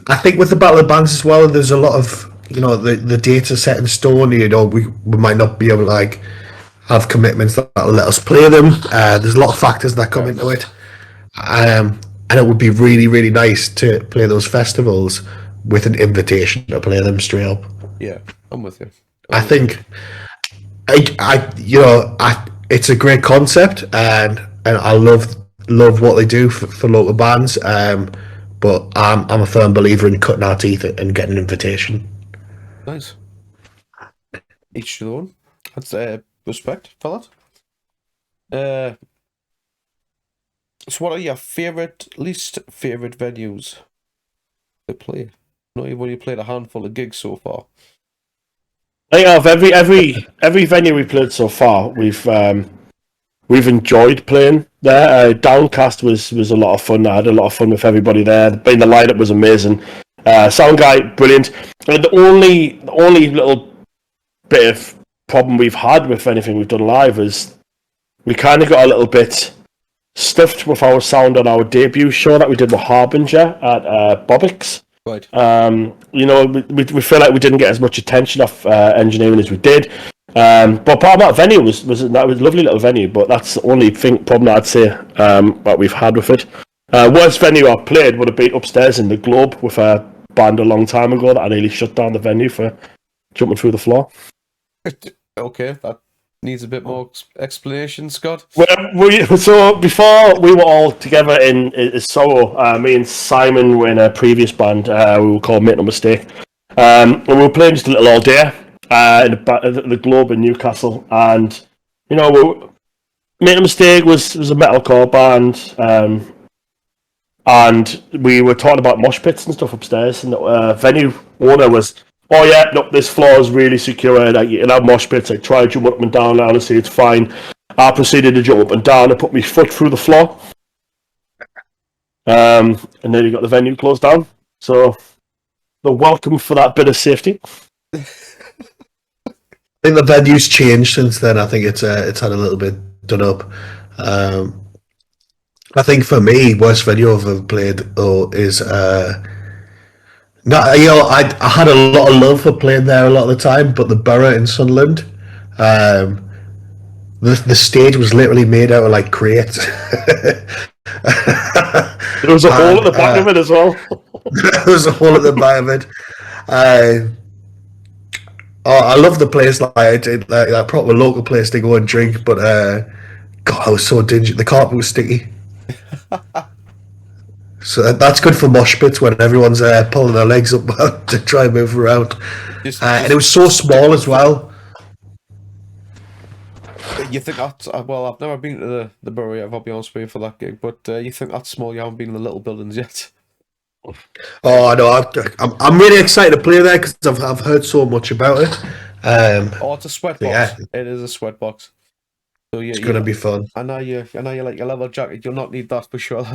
I think with the Battle of the Bands as well, there's a lot of the dates are set in stone. We might not be able to like have commitments that'll let us play them. There's a lot of factors that come into it. And it would be really, really nice to play those festivals with an invitation to play them straight up. Yeah, I'm with you. I think, it's a great concept, and I love what they do for local bands. But I'm a firm believer in cutting our teeth and getting an invitation. Nice. Each to their own. That's respect for that. So what are your least favourite venues to play? I know you've only played a handful of gigs so far. I think of every venue we played so far, we've enjoyed playing there. Downcast was a lot of fun. I had a lot of fun with everybody there. The lineup was amazing. Sound guy, brilliant. And the only little bit of problem we've had with anything we've done live is we kind of got a little bit stuffed with our sound on our debut show that we did with Harbinger at Bobbick's. Right. We feel like we didn't get as much attention off engineering as we did. But part of that venue was a lovely little venue, but that's the only problem I'd say that we've had with it. Worst venue I played would have been upstairs in the Globe with a band a long time ago that I nearly shut down the venue for jumping through the floor. Okay, that needs a bit more explanation, Scott. So before we were all together in Sorrow, me and Simon were in a previous band. We were called Make No Mistake. And we were playing just a little all day in the Globe in Newcastle. And, Make No Mistake was a metalcore band. And we were talking about mosh pits and stuff upstairs. And the venue owner was, oh yeah, no, this floor is really secure. Like, you can have mosh pits. I try to jump up and down. Honestly, it's fine. I proceeded to jump up and down and put my foot through the floor. And then you got the venue closed down. So the welcome for that bit of safety. I think the venue's changed since then. I think it's had a little bit done up. I think for me, worst venue I've ever played is I had a lot of love for playing there a lot of the time, but the Borough in Sunderland, the stage was literally made out of like crates. There was a hole at the back of it as well. There was a hole at the back of it. I love the place. Like a proper local place to go and drink, but God, I was so dingy. The carpet was sticky. So that's good for mosh pits when everyone's pulling their legs up to try and move around. And it was so small as well. You think that's... well, I've never been to the Borough yet, I'll be honest with you, for that gig, but you think that's small, you haven't been in the little buildings yet? Oh, no, I'm really excited to play there because I've heard so much about it. It's a sweat box. Yeah. It is a sweat box. So it's going to be fun. I know you like your leather jacket, you'll not need that for sure.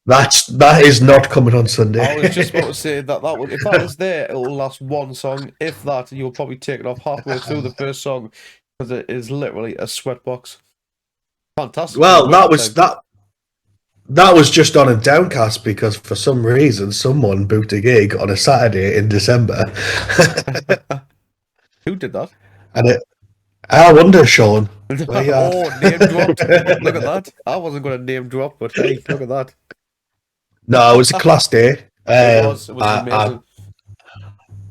That is not coming on Sunday. I was just about to say that would, if that was there, it'll last one song. If that, you'll probably take it off halfway through the first song because it is literally a sweat box. Fantastic. Well, that was just on a Downcast because for some reason someone booked a gig on a Saturday in December. Who did that? And I wonder, Sean. Name dropped. Look at that. I wasn't going to name drop, but hey, look at that. No, it was a class day. It was amazing.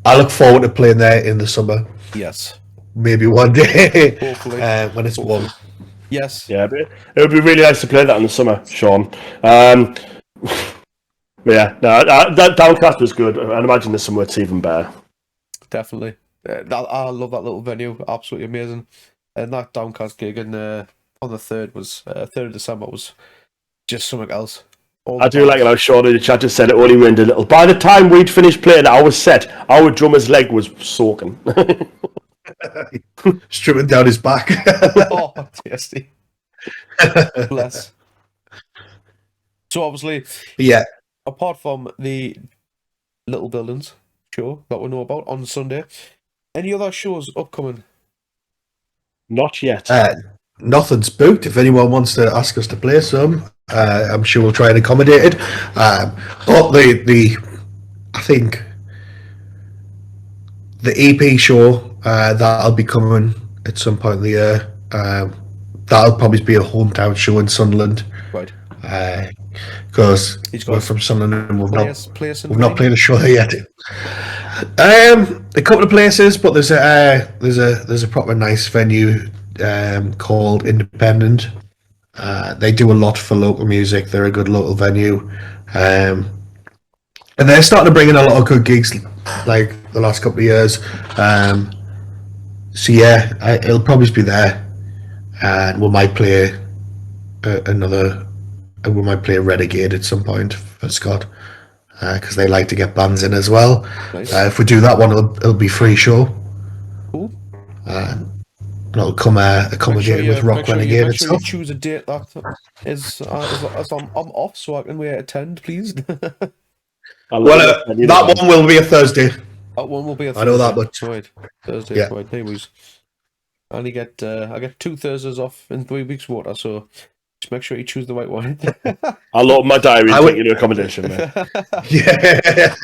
I look forward to playing there in the summer. Yes. Maybe one day. Hopefully. When it's warm. Yes. Yeah, it would be really nice to play that in the summer, Sean. Yeah, no, that Downcast was good. I'd imagine there's somewhere it's even better. Definitely. I love that little venue. Absolutely amazing. And that Downcast gig on the 3rd was 3rd of December was just something else. I do like it. I was sure the chat just said it only rained a little. By the time we'd finished playing, I was set. Our drummer's leg was soaking. Stripping down his back. Oh, tasty. Bless. So obviously, Yeah. apart from the Little Buildings show that we know about on Sunday, any other shows upcoming? Not yet. Nothing's booked. If anyone wants to ask us to play some, I'm sure we'll try and accommodate it. But I think the EP show that'll be coming at some point in the year. That'll probably be a hometown show in Sunderland. Right. Because we're from Sunderland and we've not played a show there yet. A couple of places, but there's a proper nice venue called Independent. They do a lot for local music. They're a good local venue, and they're starting to bring in a lot of good gigs, like the last couple of years. So yeah, it'll probably be there, and we might play we might play Renegade at some point for Scott, because they like to get bands in as well. Nice. If we do that one, it'll be free show. Cool. And it'll come accommodated with Rock Renegade make sure you itself. choose a date that is I'm off, so I can attend, please. That one will be a Thursday. That one will be a Thursday. I know that much. Right. Thursday. Yeah. Right. Anyways, I only get I get 2 Thursdays off in 3 weeks' water, so just make sure you choose the right one. I'll open my diary and take you to accommodation, mate. Yeah.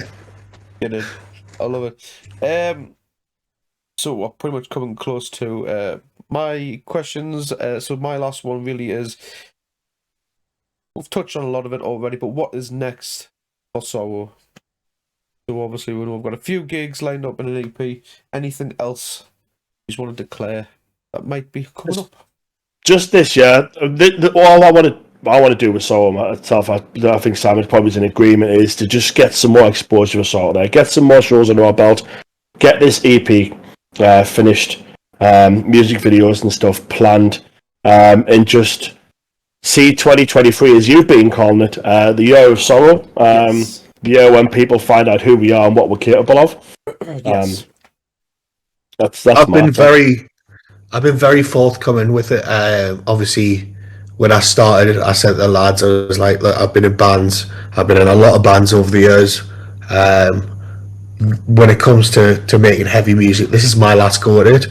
Get in. I love it. So we're pretty much coming close to my questions. So my last one really is, we've touched on a lot of it already, but what is next for Sorrow? So obviously we know we've got a few gigs lined up in an EP. Anything else you just want to declare that might be coming up? Just this year, all I want to do with Sorrow myself, I think Simon's probably in agreement, is to just get some more exposure for Sorrow there, get some more shows under our belt, get this EP finished, music videos and stuff planned, and just see 2023, as you've been calling it, the year of Sorrow, Yes. the year when people find out who we are and what we're capable of. Yes. That's I've been very forthcoming with it. Obviously, when I started, I said to the lads, I was like, look, I've been in bands. I've been in a lot of bands over the years. When it comes to making heavy music, this is my last go at it.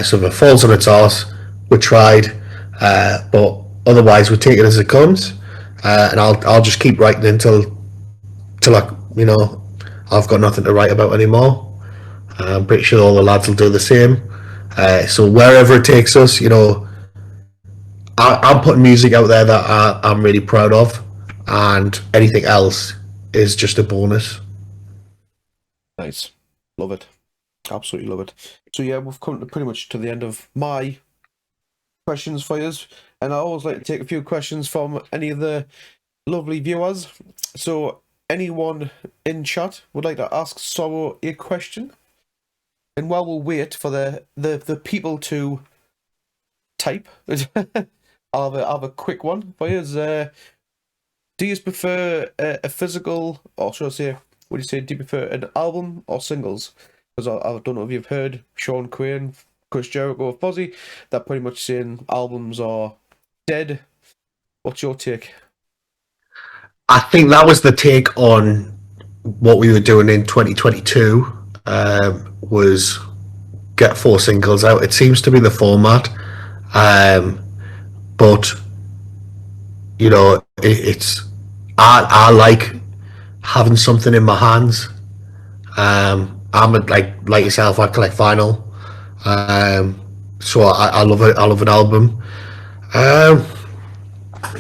So if it falls on its arse, we tried. But otherwise, we take it as it comes. And I'll just keep writing until I've got nothing to write about anymore. I'm pretty sure all the lads will do the same. So wherever it takes us, I'm putting music out there that I'm really proud of, and anything else is just a bonus. Nice. Love it. Absolutely love it. So yeah, we've come pretty much to the end of my questions for you, and I always like to take a few questions from any of the lovely viewers. So anyone in chat would like to ask Sorrow a question? And while we'll wait for the people to type, I'll have a quick one for you. Do you prefer a physical, or should I say, do you prefer an album or singles? Because I don't know if you've heard Sean Crane, Chris Jericho, or Fozzy, they're pretty much saying albums are dead. What's your take? I think that was the take on what we were doing in 2022. Was get 4 singles out. It seems to be the format, but it's I like having something in my hands. I'm like yourself. I collect vinyl, so I love it. I love an album,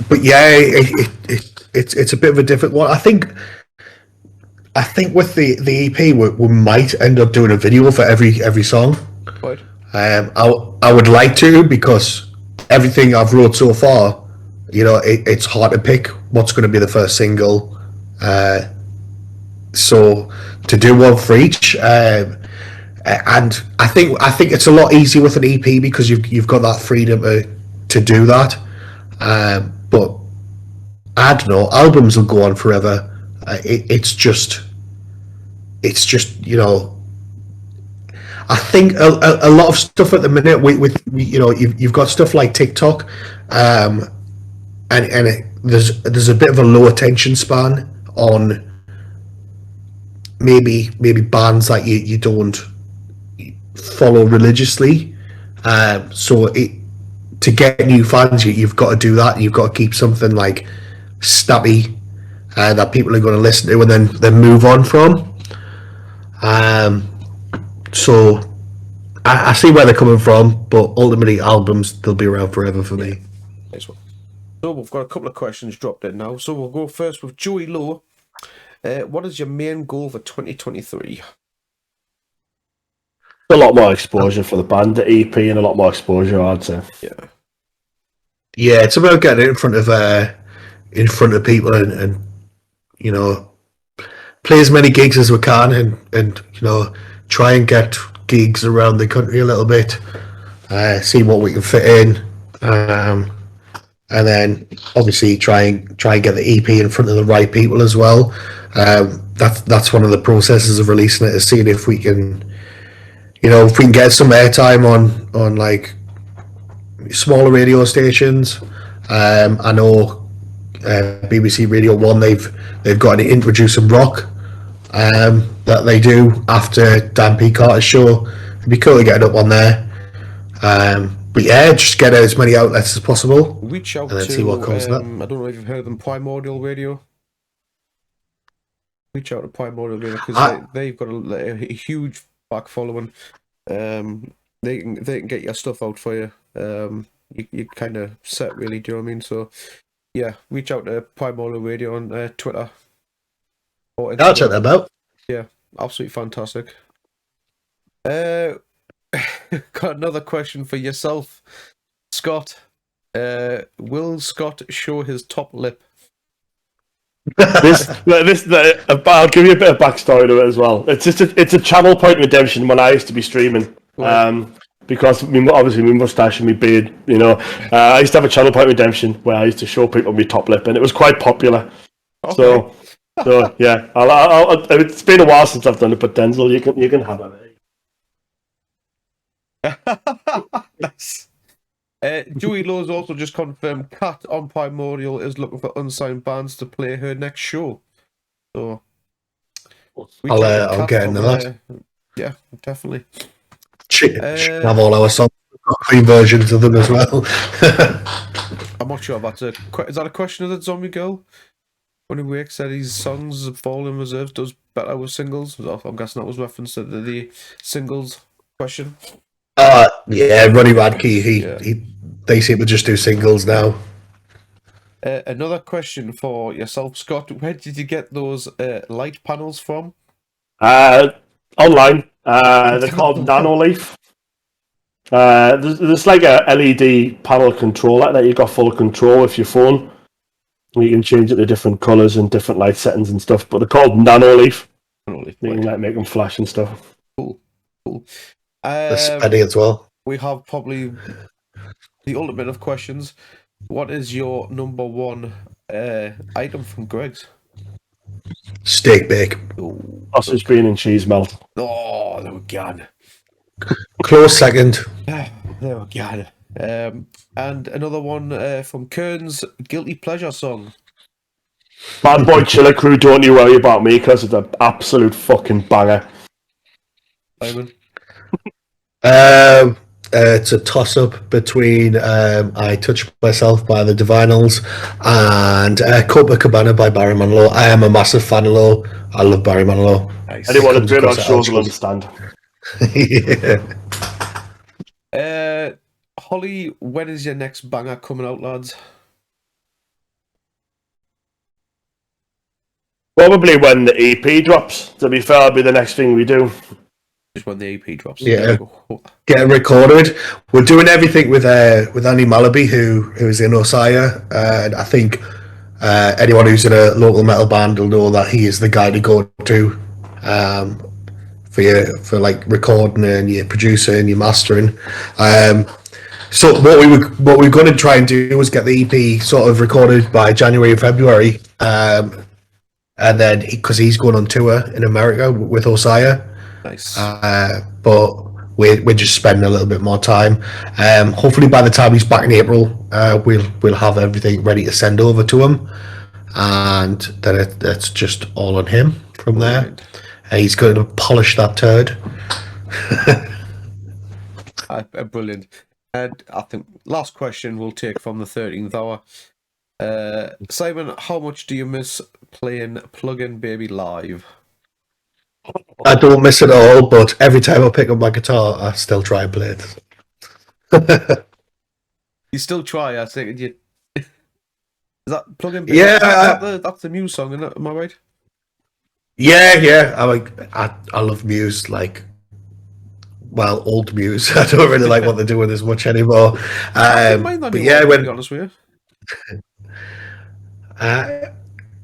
but yeah, it's a bit of a different one. I think with the EP, we might end up doing a video for every song. Right. I would like to, because everything I've wrote so far you know, it's hard to pick what's going to be the first single. So to do one for each, and I think it's a lot easier with an EP because you've got that freedom to do that. But I don't know, albums will go on forever. It's just you know, I think a lot of stuff at the minute with you know, you've got stuff like TikTok, and there's a bit of a low attention span on maybe bands that you don't follow religiously. So to get new fans, you've got to do that. You've got to keep something like snappy that people are going to listen to and then move on from. So I see where they're coming from, but ultimately albums, they'll be around forever for me. Nice one. So we've got a couple of questions dropped in now. So we'll go first with Joey Lowe. What is your main goal for 2023? A lot more exposure for the band, the EP, and a lot more exposure, I'd say. Yeah, it's about getting it in front of people and you know, play as many gigs as we can and you know, try and get gigs around the country a little bit, see what we can fit in, and then obviously try and get the EP in front of the right people as well. That's one of the processes of releasing it, is seeing if we can, you know, if we can get some airtime on like smaller radio stations. I know BBC Radio 1, they've got an Introducing Rock that they do after Dan P. Carter's show. It'd be cool to get it up on there. But yeah, just get as many outlets as possible. Reach out and then to, see what comes up. I don't know if you've heard of them, Primordial Radio. Reach out to Primordial Radio because they've got a huge back following. They can get your stuff out for you. You kind of set, really, do you know what I mean? So yeah, reach out to Primordial Radio on Twitter or Instagram. I'll check them out. Yeah, absolutely fantastic. Got another question for yourself, Scott. Will Scott show his top lip? I'll give you a bit of backstory to it as well. It's a channel point redemption when I used to be streaming. Because obviously my mustache and my beard, you know, I used to have a channel point redemption where I used to show people my top lip, and it was quite popular. Okay. So yeah, I'll, it's been a while since I've done it, but Denzel, you can have it. Nice. Joey Lowe's also just confirmed Kat on Primordial is looking for unsigned bands to play her next show. So I'll get into that. Yeah, definitely. Have all our songs, clean versions of them as well. I'm not sure if that's is that a question of the Zombie Girl? When Wake said his songs fall in reserves does better with singles. I'm guessing that was reference to the singles question. Yeah, Ronnie Radke, they seem to just do singles now. Another question for yourself, Scott. Where did you get those light panels from? Online. They're called Nanoleaf. There's like a LED panel controller that you got full control with your phone. You can change it to different colours and different light settings and stuff. But they're called Nanoleaf. You can like make them flash and stuff. Cool. They're spendy as well. We have probably the ultimate of questions. What is your number one item from Greg's? Steak bake. Sausage, bean and cheese melt. Oh, there we go. Close second. There we go. And another one from Kern's Guilty Pleasure song. Bad Boy Chiller Crew, Don't You Worry About Me, because it's an absolute fucking banger. Simon? It's a toss-up between I Touch Myself by the Divinals and Copacabana by Barry Manilow. I am a massive fan of Low. I love Barry Manilow. Nice. Anyone who's been on shows will understand. Yeah. Holly, when is your next banger coming out, lads? Probably when the EP drops. To be fair, it'll be the next thing we do. Just when the EP drops. Yeah. Getting recorded. We're doing everything with Andy Malaby, who is in Osaya, and I think anyone who's in a local metal band will know that he is the guy to go to for like recording and your producing and your mastering. So what we're going to try and do is get the EP sort of recorded by January or February, and then because he's going on tour in America with Osaya. Nice. But we're just spending a little bit more time. Hopefully by the time he's back in April, we'll have everything ready to send over to him, and then it's just all on him from there. He's going to polish that turd. Brilliant. And I think last question we'll take from the 13th hour. Simon, how much do you miss playing Plug-in Baby live? I don't miss it at all, but every time I pick up my guitar, I still try and play it. You still try, I think. Is that Plug-in Baby? Yeah. That's the Muse song, isn't it? Am I right? Yeah. I love Muse, old Muse. I don't really like what they're doing as much anymore. But yeah, to be honest with you.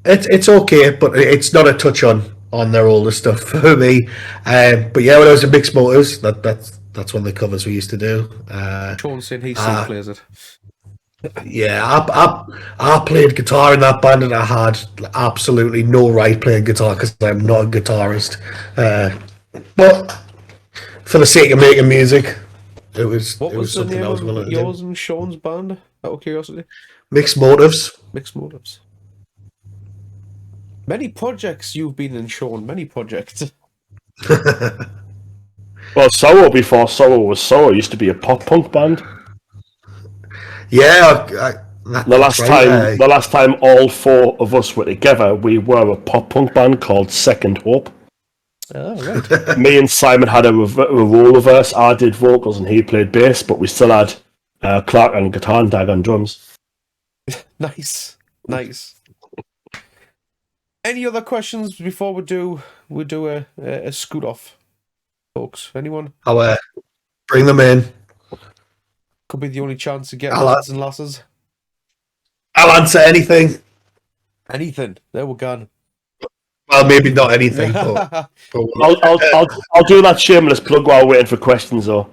It's okay, but it's not a touch on their older stuff for me. But yeah, when I was in Mixed Motives, that's one of the covers we used to do. Sean saying he still plays it. Yeah, I played guitar in that band, and I had absolutely no right playing guitar because I'm not a guitarist. But for the sake of making music, it was the something name I was willing to do. yours and Sean's band? Out of curiosity. Mixed Motives. Mixed Motives. Many projects you've been in, Sean. Many projects. Well, Sorrow before Sorrow was Sorrow used to be a pop punk band. Yeah, the last time all four of us were together, we were a pop punk band called Second Hope. Oh, right. Me and Simon had a role reverse. I did vocals and he played bass, but we still had Clark on guitar and Dag on drums. Nice. Any other questions before we do a scoot off, folks? Anyone? I'll bring them in. Could be the only chance to get lads and lasses. I'll answer anything. Anything. There we're gone. Well, maybe not anything, but I'll do that shameless plug while waiting for questions though.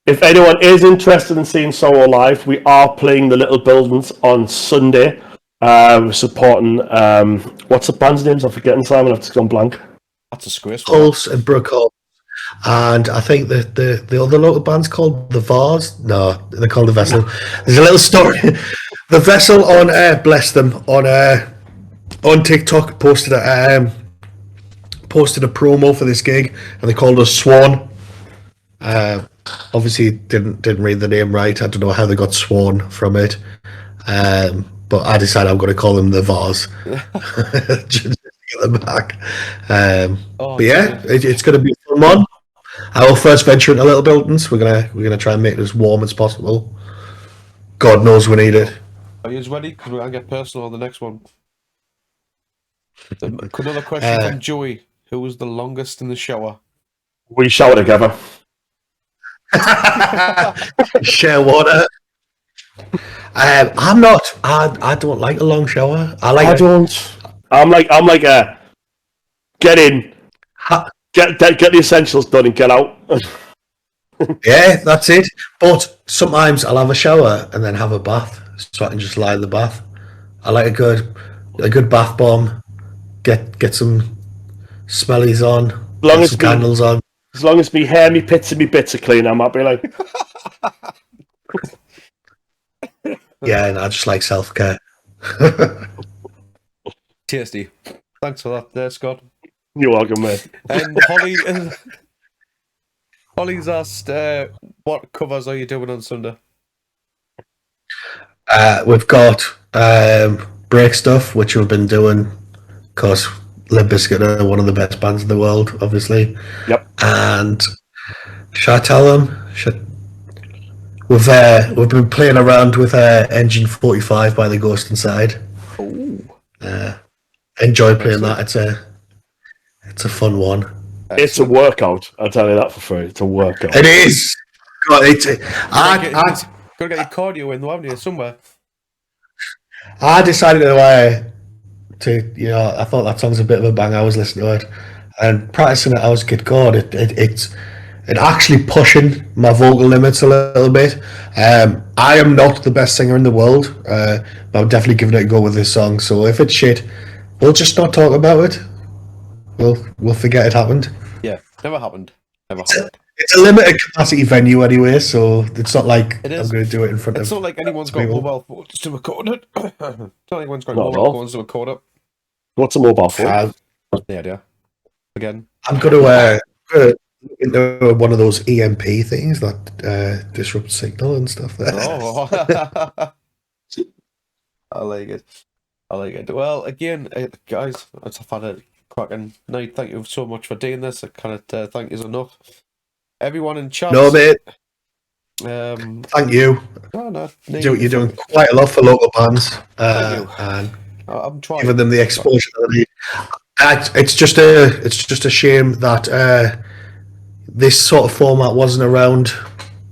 If anyone is interested in seeing Sorrow live, we are playing the Little Buildings on Sunday. We're supporting what's the band's names? I'm forgetting, Simon. I've just gone blank. That's a disgrace. Pulse and Brookhoff. And I think the other local band's called The Vars. No, they're called The Vessel. There's a little story. The Vessel on bless them on TikTok posted a promo for this gig, and they called us Swan. Obviously didn't read the name right. I don't know how they got Swan from it. But I decided I'm going to call them The Vars. Just to get them back. But yeah, it's going to be a fun one. Our first venture into Little Buildings. We're gonna try and make it as warm as possible. God knows we need it. Are you ready? Because we're gonna get personal on the next one. Another question from Joey. Who was the longest in the shower? We shower together. Share water. I'm not. I don't like a long shower. I'm like a get in, get the essentials done and get out. Yeah, that's it. But sometimes I'll have a shower and then have a bath, so I can just lie in the bath. I like a good bath bomb. Get some smellies on. Some candles on. As long as me hair, me pits, and me bits are clean, I'm happy. Like. Yeah, and I just like self-care. Tasty. Thanks for that there, Scott. You're welcome, mate. And Holly's asked, what covers are you doing on Sunday? We've got break stuff, which we've been doing, because Limp Bizkit are one of the best bands in the world, obviously. Yep. And should I tell them? We've been playing around with Engine 45 by the Ghost Inside. Ooh. Enjoy playing that. It's a fun one. It's a workout. I'll tell you that for free. It's a workout. It is. God, Gotta get your cardio in, though, haven't you? Somewhere. I decided I thought that song's a bit of a bang. I was listening to it, and practicing it, I was good. God, it's actually pushing my vocal limits a little bit. I am not the best singer in the world, but I'm definitely giving it a go with this song. So if it's shit, we'll just not talk about it. We'll forget it happened. Yeah, never happened. Never happened. It's a limited capacity venue anyway, so it's not like It is. I'm going to do it in front of. It's not like anyone's got people. mobile phones to record it. It's not like anyone's got Not at mobile all. phones to record it. What's a mobile phone? The idea. Again. I'm going to into one of those EMP things that disrupt signal and stuff. Oh. I like it. I like it. Well, again, guys, I've had a cracking night. Thank you so much for doing this. I can't thank you enough. Everyone in chat. No, mate. Thank you. No, You're doing quite a lot for local bands. Thank you. And I'm trying. giving them the exposure that they need. It's just a shame that this sort of format wasn't around,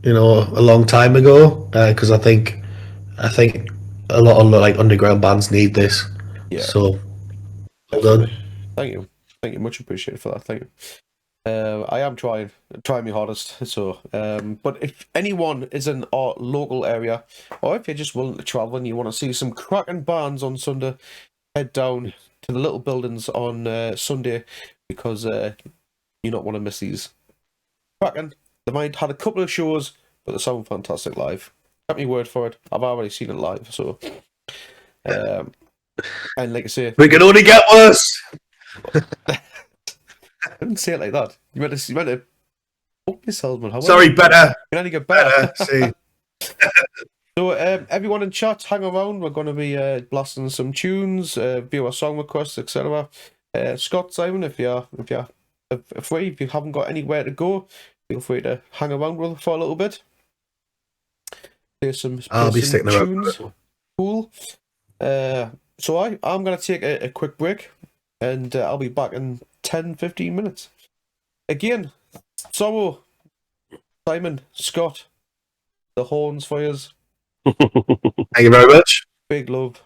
a long time ago. Because I think a lot of like underground bands need this. Yeah. So, well done. Thank you, much appreciated for that. Thank you. I am trying my hardest. So, but if anyone is in our local area, or if you're just willing to travel and you want to see some cracking bands on Sunday, head down to the little buildings on Sunday, because you don't want to miss these. Cracking. They might had a couple of shows, but they sound fantastic live. Got me word for it. I've already seen it live. So, and like I say, we can only get worse. I didn't say it like that. You meant to up yourself, man. Sorry, better. You can only get better. See. So, everyone in chat, hang around. We're going to be blasting some tunes, viewer song requests, etc. Scott, Simon, if you're free, if you haven't got anywhere to go, feel free to hang around with us for a little bit. I'll be sticking tunes. around. Cool. So I'm going to take a quick break, and I'll be back in 10-15 minutes. Again, Sorrow, Simon, Scott, the horns for yous. Thank you very much. Big love.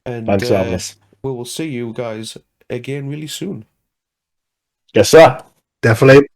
And Thanks for having us. we will see you guys again really soon. Yes, sir. Definitely.